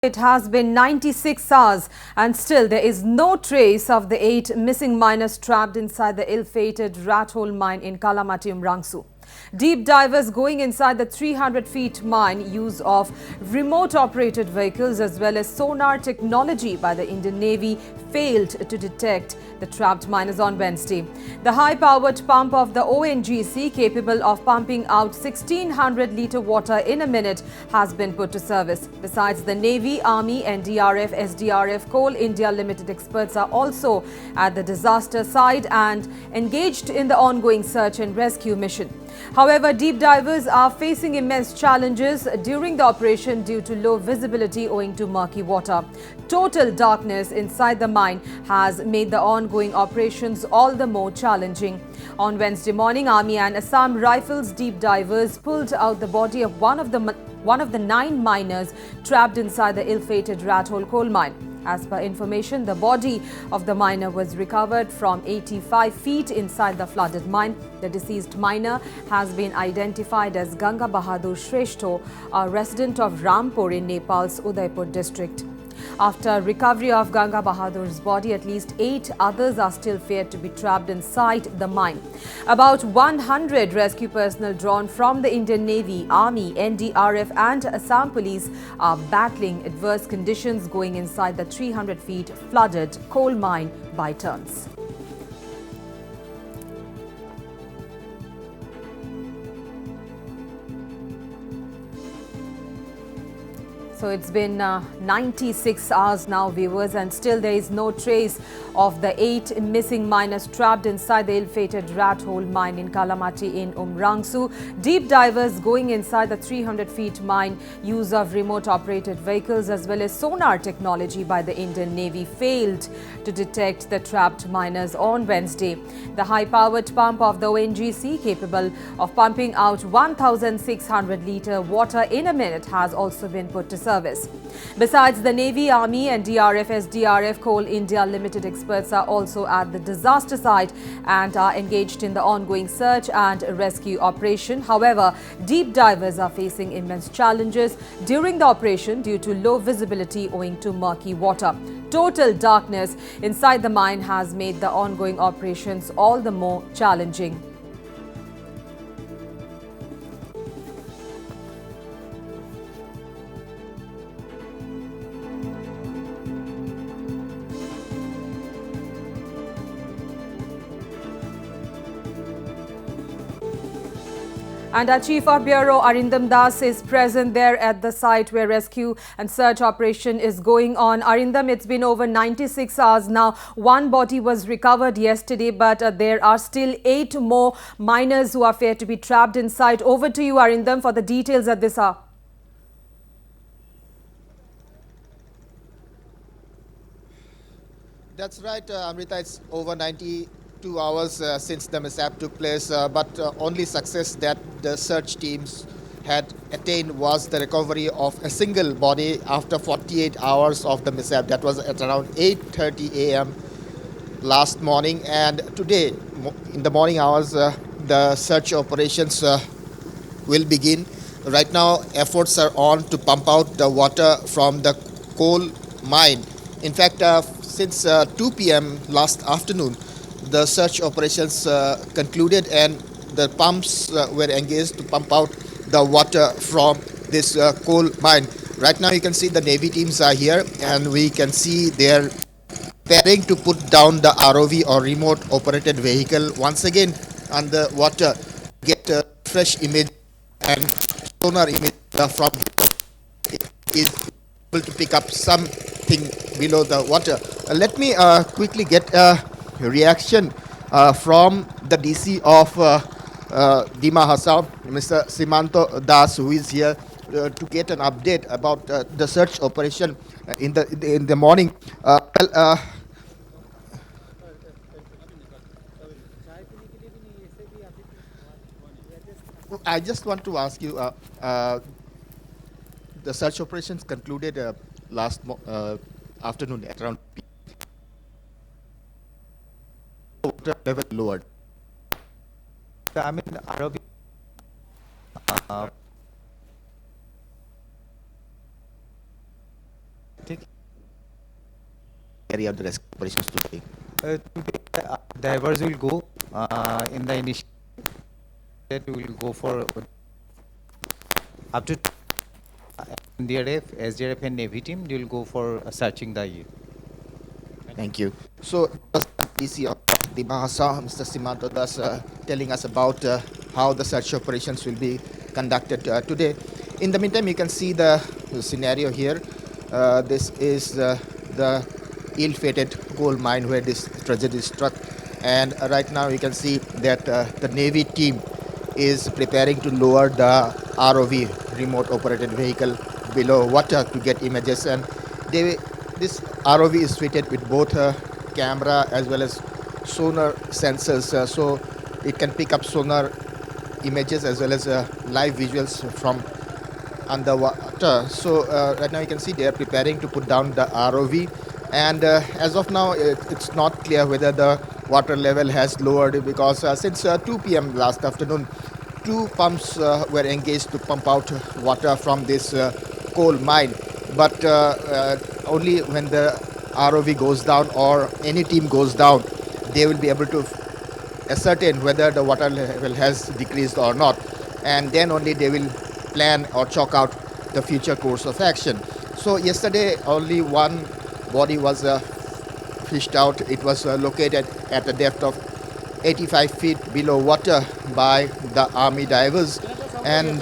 It has been 96 hours and still there is no trace of the 8 missing miners trapped inside the ill-fated rat hole mine in Kalamati, Umrangso. Deep divers going inside the 300 feet mine, use of remote operated vehicles as well as sonar technology by the Indian Navy failed to detect the trapped miners on Wednesday. The high-powered pump of the ONGC, capable of pumping out 1600-litre water in a minute, has been put to service. Besides the Navy, Army, NDRF, SDRF, Coal India Limited experts are also at the disaster site and engaged in the ongoing search and rescue mission. However, deep divers are facing immense challenges during the operation due to low visibility owing to murky water. Total darkness inside the mine has made the ongoing operations all the more challenging. On Wednesday morning, Army and Assam Rifles deep divers pulled out the body of one of the 9 miners trapped inside the ill-fated rat hole coal mine. As per information, the body of the miner was recovered from 85 feet inside the flooded mine. The deceased miner has been identified as Ganga Bahadur Shreshto, a resident of Rampur in Nepal's Udaipur district. After recovery of Ganga Bahadur's body, at least 8 others are still feared to be trapped inside the mine. About 100 rescue personnel drawn from the Indian Navy, Army, NDRF and Assam Police are battling adverse conditions going inside the 300 feet flooded coal mine by turns. So it's been 96 hours now, viewers, and still there is no trace of the 8 missing miners trapped inside the ill-fated rat hole mine in Kalamati in Umrangso. Deep divers going inside the 300 feet mine, use of remote operated vehicles as well as sonar technology by the Indian Navy failed to detect the trapped miners on Wednesday. The high-powered pump of the ONGC, capable of pumping out 1,600-litre water in a minute, has also been put to service. Besides the Navy, Army, NDRF, SDRF, Coal India Limited experts are also at the disaster site and are engaged in the ongoing search and rescue operation. However, deep divers are facing immense challenges during the operation due to low visibility owing to murky water. Total darkness inside the mine has made the ongoing operations all the more challenging. And our Chief of Bureau, Arindam Das, is present there at the site where rescue and search operation is going on. Arindam, it's been over 96 hours now. One body was recovered yesterday, but there are still 8 more miners who are feared to be trapped inside. Over to you, Arindam, for the details at this hour. That's right, Amrita. It's over 92 hours since the mishap took place, but only success that the search teams had attained was the recovery of a single body after 48 hours of the mishap. That was at around 8:30 a.m. last morning, and today in the morning hours the search operations will begin. Right now efforts are on to pump out the water from the coal mine. In fact, since 2 p.m. last afternoon, the search operations concluded and the pumps were engaged to pump out the water from this coal mine. Right now you can see the Navy teams are here and we can see they're preparing to put down the ROV or remote operated vehicle once again on the water, get a fresh image and sonar image from is able to pick up something below the water. Let me quickly get a reaction from the DC of Dima Assam, Mr. Simanto Das, who is here to get an update about the search operation in the morning. I just want to ask you, the search operations concluded last afternoon at around water level lowered. I mean, ROV carry out the rescue operations today? Today, divers will go in the initial. That we will go for up to NDRF, SDRF, and Navy team. They will go for searching the. Thank you. So, DC of the Bahasa, Mr. Simanto Das, telling us about how the search operations will be conducted today. In the meantime, you can see the scenario here. This is the ill-fated coal mine where this tragedy struck. And right now you can see that the Navy team is preparing to lower the ROV, remote operated vehicle, below water to get images. And this ROV is fitted with both a camera as well as sonar sensors, so it can pick up sonar images as well as live visuals from underwater. So right now you can see they are preparing to put down the ROV, and as of now it's not clear whether the water level has lowered, because since 2 p.m. last afternoon, two pumps were engaged to pump out water from this coal mine, but only when the ROV goes down or any team goes down, they will be able to ascertain whether the water level has decreased or not, and then only they will plan or chalk out the future course of action. So yesterday only one body was fished out. It was located at a depth of 85 feet below water by the army divers, and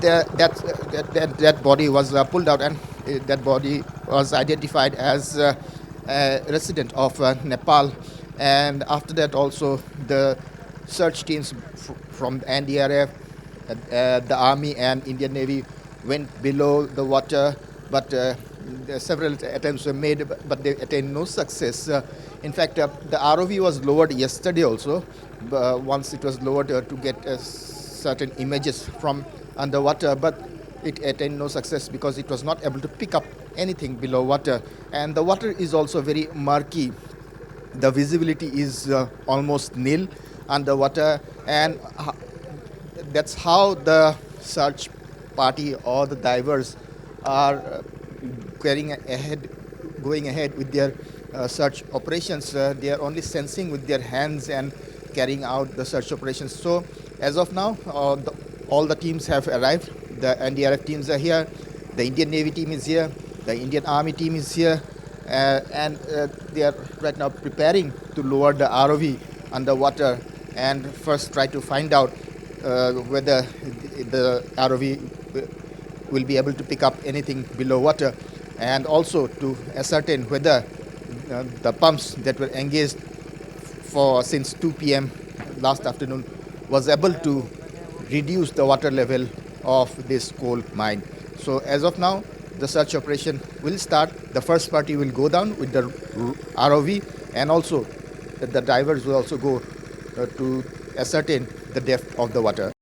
that body was pulled out, and that body was identified as a resident of Nepal. And after that also the search teams from NDRF, the army and Indian Navy went below the water, but several attempts were made, but they attained no success. In fact, the ROV was lowered yesterday also. Once it was lowered to get certain images from underwater, but it attained no success because it was not able to pick up anything below water. And the water is also very murky. The visibility is almost nil underwater, and that's how the search party or the divers are going ahead with their search operations. They are only sensing with their hands and carrying out the search operations. So as of now, all the teams have arrived. The NDRF teams are here, the Indian Navy team is here, the Indian Army team is here, and they are right now preparing to lower the ROV underwater and first try to find out whether the ROV will be able to pick up anything below water, and also to ascertain whether the pumps that were engaged for since 2 p.m. last afternoon was able to reduce the water level of this coal mine. So as of now, the search operation will start. The first party will go down with the ROV, and also the divers will also go to ascertain the depth of the water.